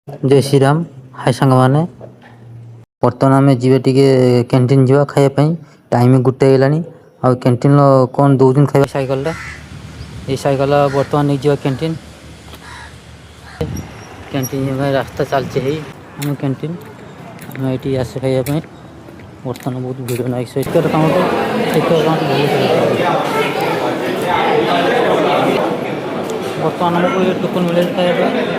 जय श्री राम। हाय सांग मैंने बर्तमान आम जी कैंटीन जा खायापी टाइम गोटे गलानी आ कैंटीन कौन दौन खाया सैकल ये सैकल बर्तमान नहीं जा कैंटीन कैंटीन रास्ता चलचे है आम कैंटीन आम ये आसे खायापी बर्तमान बहुत भिड़ ना टिकट काउंटर बर्तमान आमको ये टोकन मिले खाया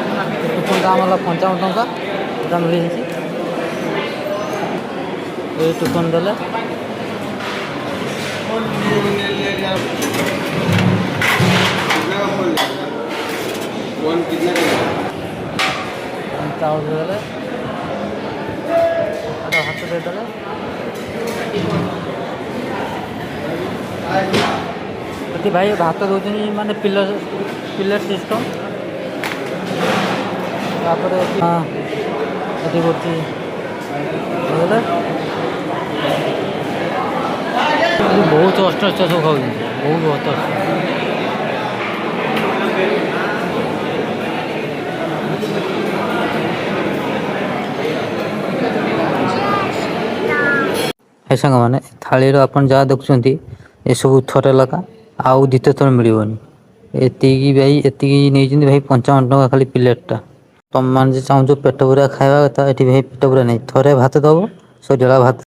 टोकन दाम है 55 टका मिल ये टोकन देले चाउल देले भात देदेले ये भाई भात दौरान माने पिलर सिस्टम बहुत अष्ट सब खाऊ बहुत है सांग मैंने थाली आप जहाँ देखुं ये सब थरे लगा आउ द्वितीय थर मिलनी एति भाई एति नहीं भाई 55 टका खाली प्लेटा तुम मान चाहो पेट पूरा खावा ये भाई पेट पूरा नहीं थरे भात दब सरिगला भात